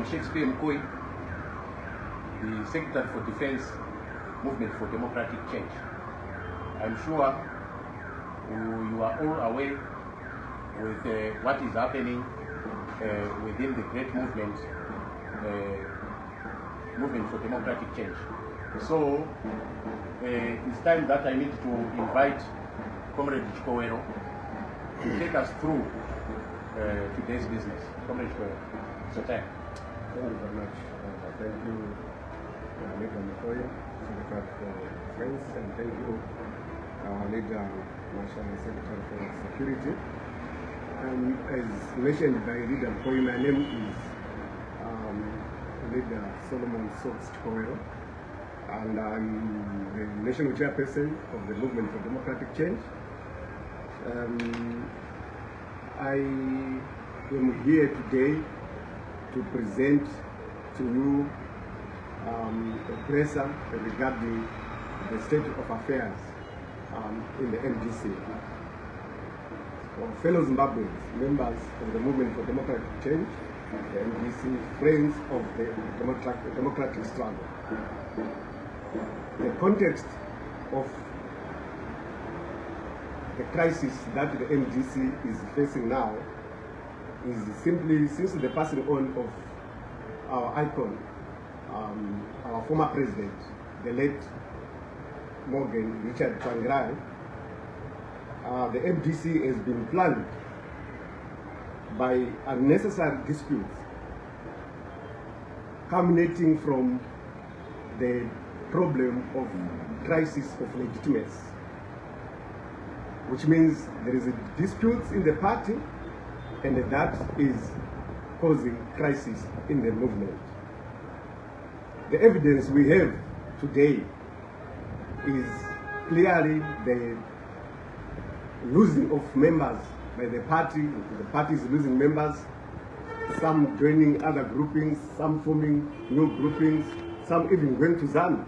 I'm Shakespeare Mkui, the Secretary for Defense, Movement for Democratic Change. I'm sure you are all aware with what is happening within the great movement, Movement for Democratic Change. So it's time that I need to invite Comrade Chikohwero to take us through today's business. Comrade Chikohwero, it's your time. Thank you very much. Thank you, Morgan Richard Tsvangirai for Defense, and thank you, our leader, National Secretary for Security. As mentioned by Leader Mkui, my name is Leader Solomon Chikohwero, and I'm the National Chairperson of the Movement for Democratic Change. I am here today to present to you a presser regarding the state of affairs in the MDC. For fellow Zimbabweans, members of the Movement for Democratic Change, the MDC, friends of the democratic struggle. The context of the crisis that the MDC is facing now is simply since the passing on of our icon, our former president, the late Morgan Richard Tsvangirai. The MDC has been plagued by unnecessary disputes culminating from the problem of crisis of legitimacy, which means there is a dispute in the party, and that is causing crisis in the movement. The evidence we have today is clearly the losing of members by the party. The party is losing members, some joining other groupings, some forming new groupings, some even going to ZANU.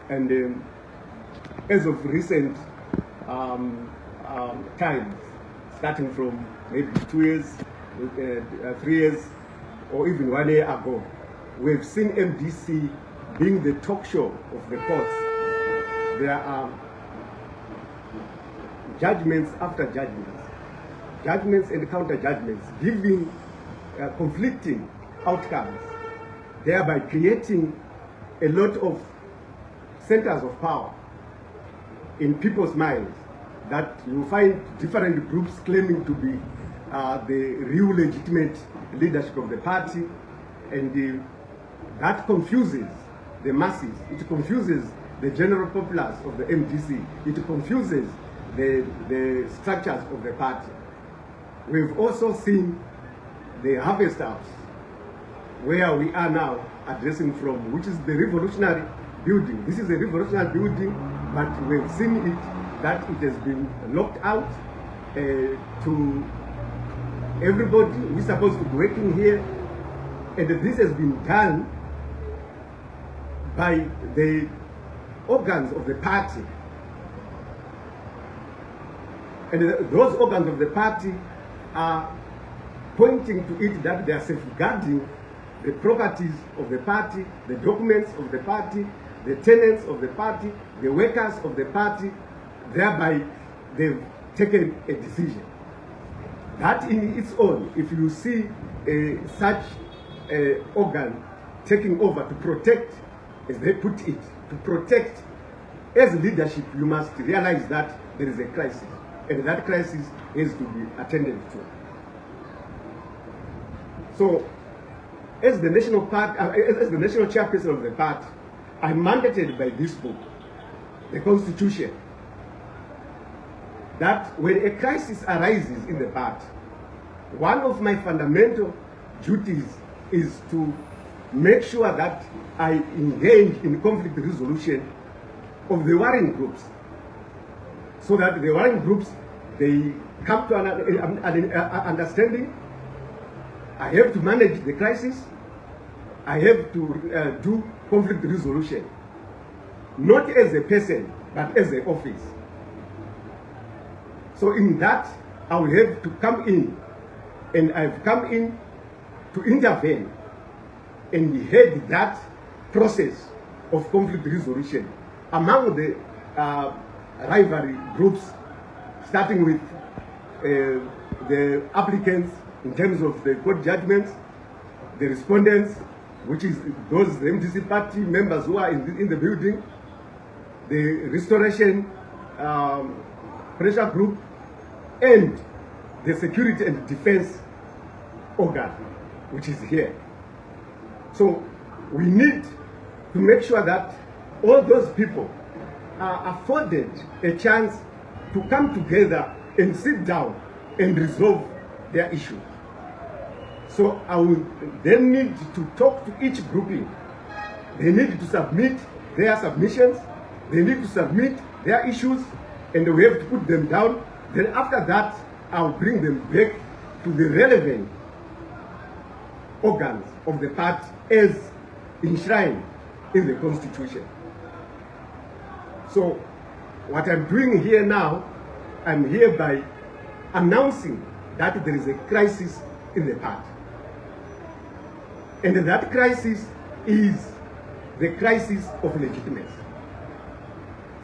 And as of recent times, starting from maybe 2 years, 3 years, or even 1 year ago, we've seen MDC being the talk show of the courts. There are judgments after judgments, judgments and counter judgments, giving conflicting outcomes, thereby creating a lot of centers of power in people's minds, that you find different groups claiming to be the real legitimate leadership of the party, and that confuses the masses. It confuses the general populace of the MDC. It confuses the structures of the party. We've also seen the Harvest House, where we are now addressing from, which is the revolutionary building. This is a revolutionary building, but we've seen it that it has been locked out to everybody who is supposed to be working here, and this has been done by the organs of the party. And those organs of the party are pointing to it that they are safeguarding the properties of the party, the documents of the party, the tenants of the party, the workers of the party. Thereby, they've taken a decision. That in its own, if you see such organ taking over to protect, as they put it, to protect, as leadership, you must realize that there is a crisis, and that crisis has to be attended to. So, as the national party, as the national chairperson of the party, I'm mandated by this book, the Constitution, that when a crisis arises in the party, one of my fundamental duties is to make sure that I engage in conflict resolution of the warring groups, so that the warring groups, they come to an understanding. I have to manage the crisis. I have to do conflict resolution, not as a person, but as an office. So in that, I will have to come in, and I've come in to intervene and head that process of conflict resolution among the rivalry groups, starting with the applicants in terms of the court judgments, the respondents, which is those the MDC Party members who are in the building, the restoration pressure group, and the security and defense organ, which is here. So we need to make sure that all those people are afforded a chance to come together and sit down and resolve their issue. So I will then need to talk to each grouping. They need to submit their submissions, they need to submit their issues, and we have to put them down. Then after that, I'll bring them back to the relevant organs of the party as enshrined in the Constitution. So what I'm doing here now, I'm hereby announcing that there is a crisis in the party. And that crisis is the crisis of legitimacy.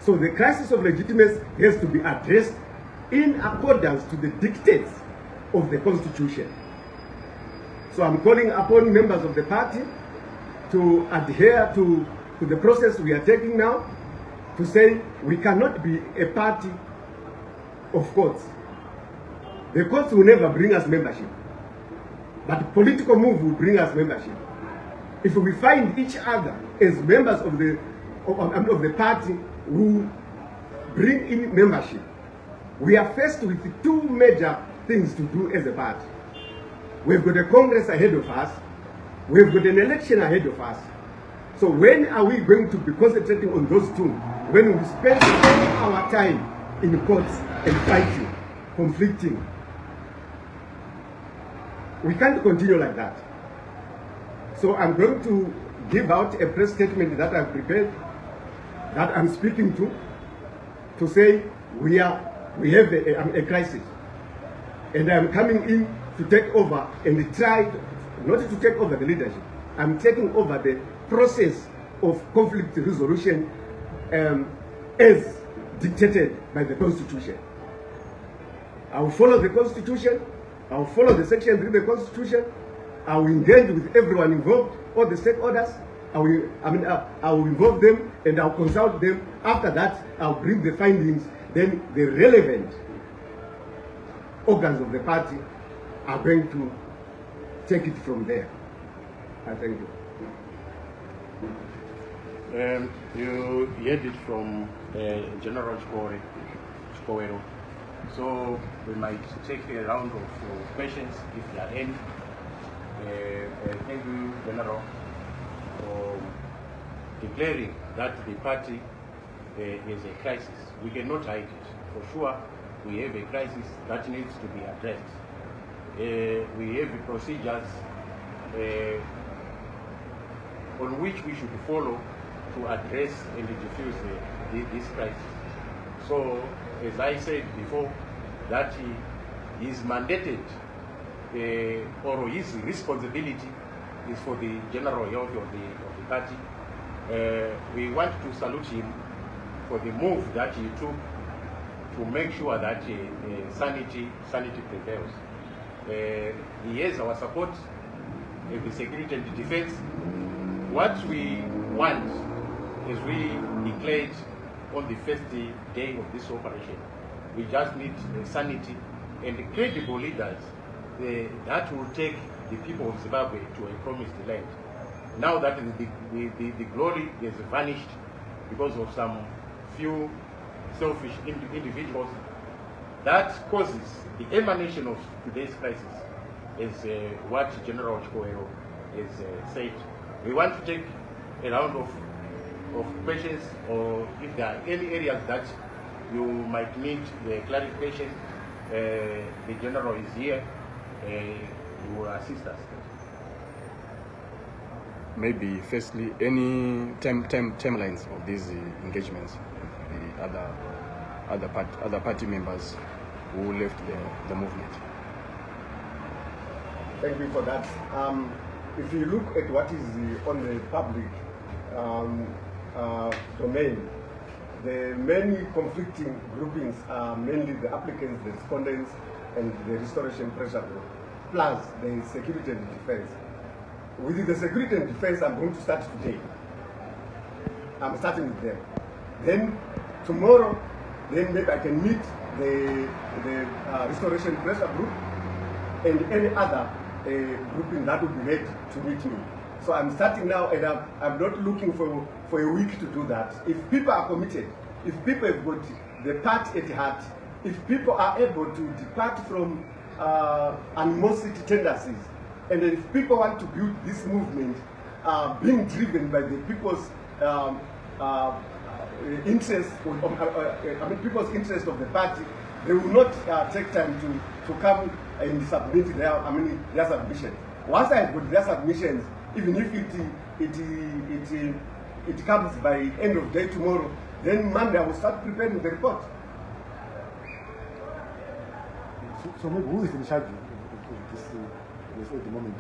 So the crisis of legitimacy has to be addressed in accordance to the dictates of the Constitution. So I'm calling upon members of the party to adhere to the process we are taking now, to say we cannot be a party of courts. The courts will never bring us membership, but political move will bring us membership. If we find each other as members of the party who bring in membership, we are faced with two major things to do as a party. We've got a Congress ahead of us, we've got an election ahead of us. So when are we going to be concentrating on those two? When we spend all our time in courts and fighting, conflicting. We can't continue like that. So I'm going to give out a press statement that I've prepared, that I'm speaking to say we have a crisis. And I'm coming in to take over and try, not to take over the leadership, I'm taking over the process of conflict resolution as dictated by the Constitution. I will follow the Constitution, I will follow the sections in the Constitution, I will engage with everyone involved, all the stakeholders, I will involve them and I'll consult them. After that, I'll bring the findings, then the relevant organs of the party are going to take it from there. I thank you. You heard it from General Chikohwero. So we might take a round of questions if there are any. Thank you, General, for declaring that the party is a crisis. We cannot hide it. For sure, we have a crisis that needs to be addressed. We have procedures on which we should follow to address and diffuse this crisis. So, as I said before, that he is mandated, or his responsibility is for the general health of the party. We want to salute him for the move that he took to make sure that sanity prevails. He has our support in the security and defense. What we want is we declared on the first day of this operation. We just need sanity and credible leaders that will take the people of Zimbabwe to a promised land. Now that the glory has vanished because of some few selfish individuals, that causes the emanation of today's crisis, is what General Chikohwero has said. We want to take a round of questions, or if there are any areas that you might need the clarification, the General is here, he will assist us. Maybe firstly, any timelines of these engagements, the other party members who left the movement. Thank you for that. If you look at what is on the public domain, the many conflicting groupings are mainly the applicants, the respondents, and the restoration pressure group, plus the security and defense. With the security and defense, I'm going to start today. I'm starting with them. Then tomorrow, then maybe I can meet the restoration pressure group and any other grouping that will be ready to meet me. So I'm starting now, and I'm not looking for a week to do that. If people are committed, if people have got the part at heart, if people are able to depart from animosity tendencies, and if people want to build this movement being driven by the people's interest, people's interest of the party, they will not take time to come and submit their submission. Once I have got their submissions, even if it comes by end of day tomorrow, then Monday I will start preparing the report. So maybe who is in charge of this at the moment?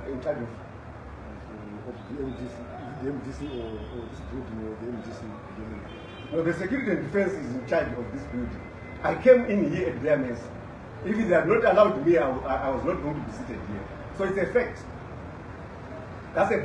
In charge of the MDC or this building or the MDC building? No, the security and defense is in charge of this building. I came in here at their mess. If they had not allowed me, I was not going to be seated here. So it's a fact. That's a